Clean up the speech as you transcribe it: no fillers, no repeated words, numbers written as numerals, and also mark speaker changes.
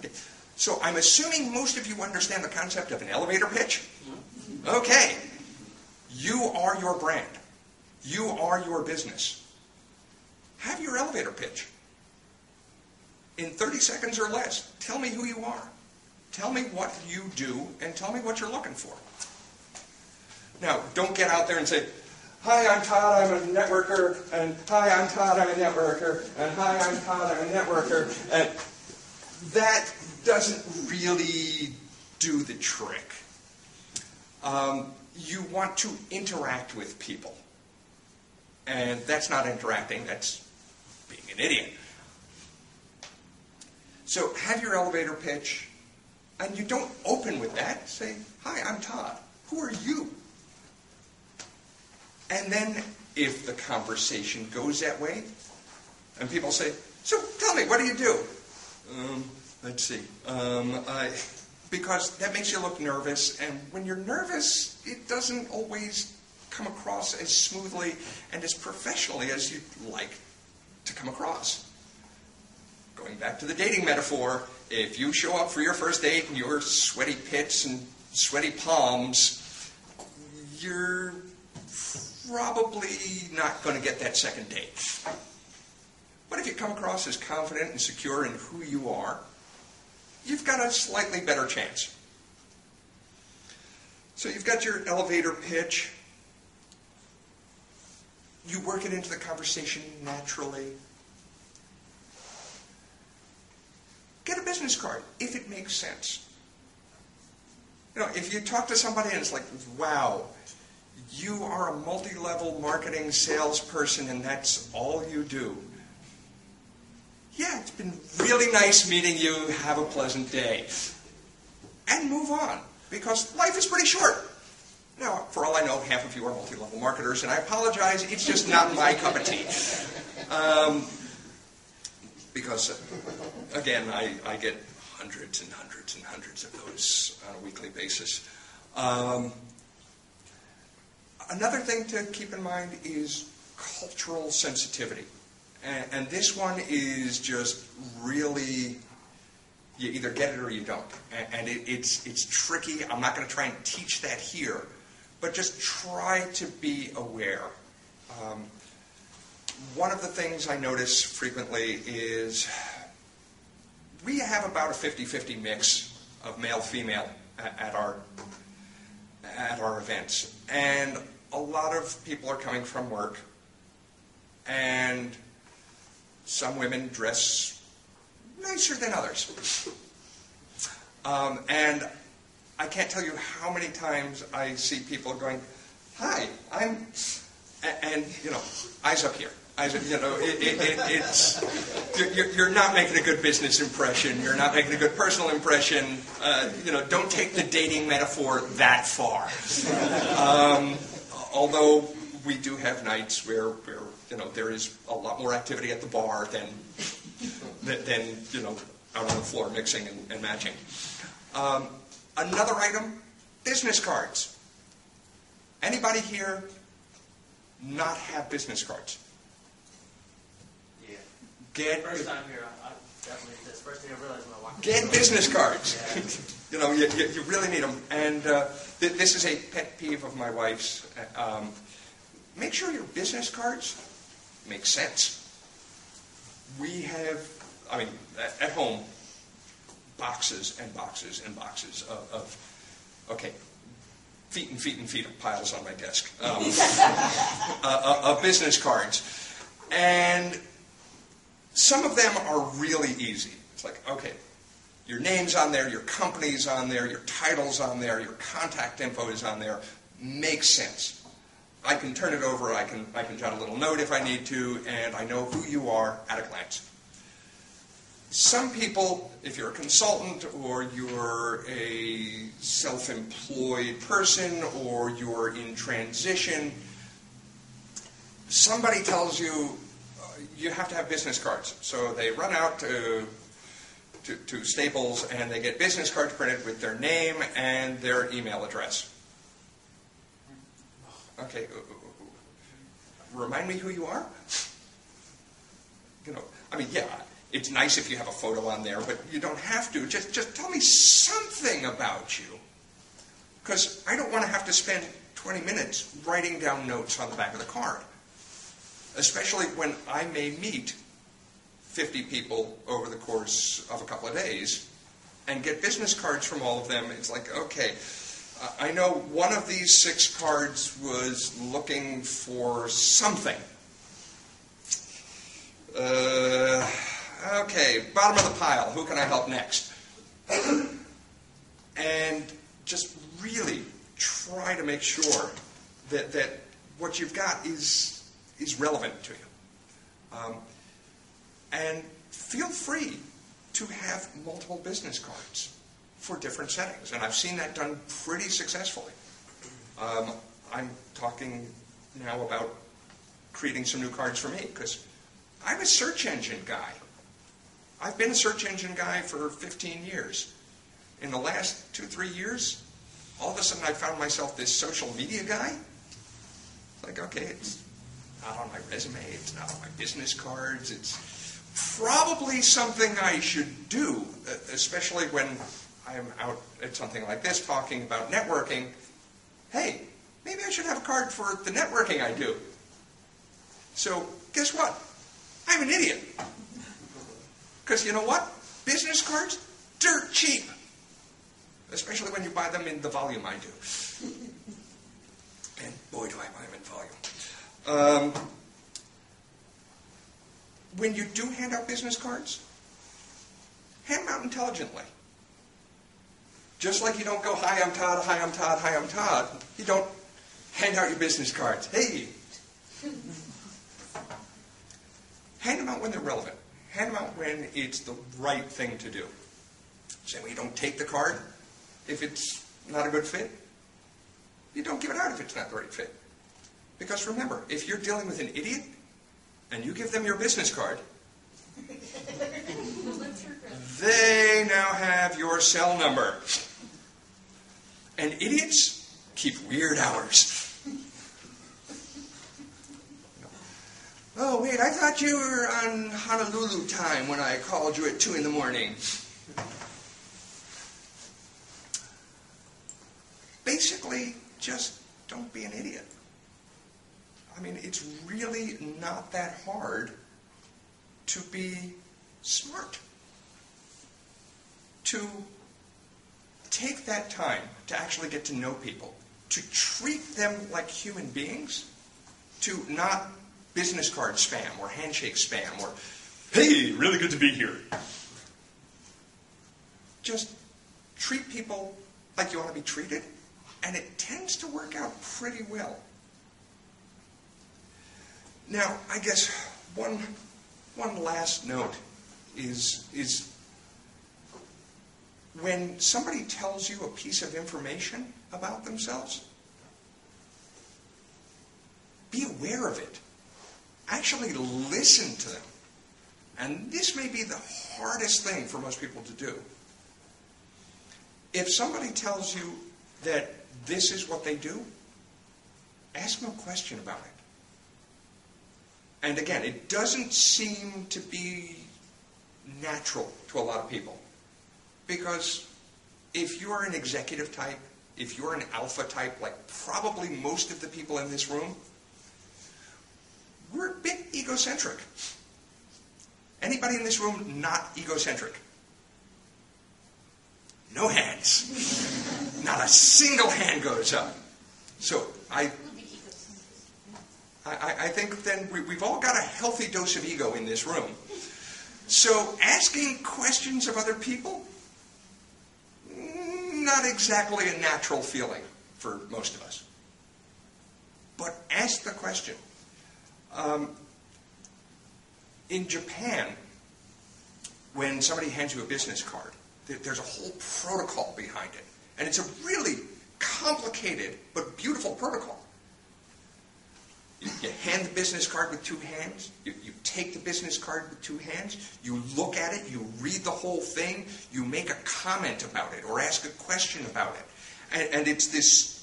Speaker 1: Okay. So I'm assuming most of you understand the concept of an elevator pitch. Okay. You are your brand. You are your business. Have your elevator pitch. In 30 seconds or less, tell me who you are. Tell me what you do, and tell me what you're looking for. Now, don't get out there and say, hi, I'm Todd, I'm a networker, and hi, I'm Todd, I'm a networker, and hi, I'm Todd, I'm a networker. And that doesn't really do the trick. You want to interact with people. And that's not interacting, that's being an idiot. So have your elevator pitch, and you don't open with that. Say, hi, I'm Todd. Who are you? And then if the conversation goes that way, and people say, so tell me, what do you do? Let's see. Because that makes you look nervous, and when you're nervous, it doesn't always come across as smoothly and as professionally as you'd like to come across. Going back to the dating metaphor, if you show up for your first date and you're sweaty pits and sweaty palms, you're probably not going to get that second date. But if you come across as confident and secure in who you are, you've got a slightly better chance. So you've got your elevator pitch. You work it into the conversation naturally. Get a business card, if it makes sense. You know, if you talk to somebody and it's like, wow, you are a multi-level marketing salesperson and that's all you do. Yeah, it's been really nice meeting you. Have a pleasant day. And move on, because life is pretty short. Now, for all I know, half of you are multi-level marketers, and I apologize, it's just not my cup of tea. Because, again, I get hundreds and hundreds and hundreds of those on a weekly basis. Another thing to keep in mind is cultural sensitivity. And this one is just really, you either get it or you don't. And it's tricky. I'm not going to try and teach that here. But just try to be aware. One of the things I notice frequently is we have about a 50-50 mix of male-female at our events. And a lot of people are coming from work, and some women dress nicer than others. And I can't tell you how many times I see people going, hi, I'm, and, you know, eyes up here. You know, you're not making a good business impression. You're not making a good personal impression. You know, don't take the dating metaphor that far. Although we do have nights where you know, there is a lot more activity at the bar than you know, out on the floor mixing and matching. Another item, business cards. Anybody here not have business cards?
Speaker 2: First time here, I definitely did this. First thing I realized when I walked in.
Speaker 1: Get business cards. You know, you really need them. And this is a pet peeve of my wife's. Make sure your business cards make sense. We have, I mean, at home, boxes and boxes and boxes of okay, feet and feet and feet of piles on my desk of business cards. And some of them are really easy. It's like, okay, your name's on there, your company's on there, your title's on there, your contact info is on there. Makes sense. I can turn it over, I can jot a little note if I need to, and I know who you are at a glance. Some people, if you're a consultant or you're a self-employed person or you're in transition, somebody tells you, you have to have business cards. So they run out to Staples and they get business cards printed with their name and their email address. Okay, remind me who you are? You know, I mean, yeah, It's nice if you have a photo on there, but you don't have to. Just tell me something about you. Because I don't want to have to spend 20 minutes writing down notes on the back of the card. Especially when I may meet 50 people over the course of a couple of days and get business cards from all of them. It's like, okay, I know one of these 6 cards was looking for something. Okay, bottom of the pile, who can I help next? And just really try to make sure that what you've got is relevant to you. And feel free to have multiple business cards for different settings. And I've seen that done pretty successfully. I'm talking now about creating some new cards for me, because I'm a search engine guy. I've been a search engine guy for 15 years. In the last 2-3 years, all of a sudden I found myself this social media guy. Like, okay, it's not on my resume, it's not on my business cards, it's probably something I should do, especially when I'm out at something like this talking about networking. Hey, maybe I should have a card for the networking I do. So, guess what? I'm an idiot. Because you know what? Business cards, dirt cheap. Especially when you buy them in the volume I do. And boy, do I buy them in volume. When you do hand out business cards, hand them out intelligently. Just like you don't go, hi, I'm Todd, hi, I'm Todd, hi, I'm Todd. You don't hand out your business cards. Hey. Hand them out when they're relevant. Hand them out when it's the right thing to do. Same way you don't take the card if it's not a good fit. You don't give it out if it's not the right fit. Because remember, if you're dealing with an idiot and you give them your business card, they now have your cell number. And idiots keep weird hours. Oh, wait, I thought you were on Honolulu time when I called you at 2 in the morning. Basically, just don't be an idiot. I mean, it's really not that hard to be smart. To take that time to actually get to know people, to treat them like human beings, to not business card spam or handshake spam or, hey, really good to be here. Just treat people like you want to be treated, and it tends to work out pretty well. Now, I guess one last note is when somebody tells you a piece of information about themselves, be aware of it. Actually listen to them. And this may be the hardest thing for most people to do. If somebody tells you that this is what they do, ask them a question about it. And again, it doesn't seem to be natural to a lot of people. Because if you're an executive type, if you're an alpha type, like probably most of the people in this room, we're a bit egocentric. Anybody in this room not egocentric? No hands. Not a single hand goes up. So I think then we've all got a healthy dose of ego in this room. So asking questions of other people, not exactly a natural feeling for most of us. But ask the question. In Japan, when somebody hands you a business card, there's a whole protocol behind it. And it's a really complicated but beautiful protocol. You hand the business card with 2 hands. You take the business card with 2 hands. You look at it. You read the whole thing. You make a comment about it or ask a question about it. And it's this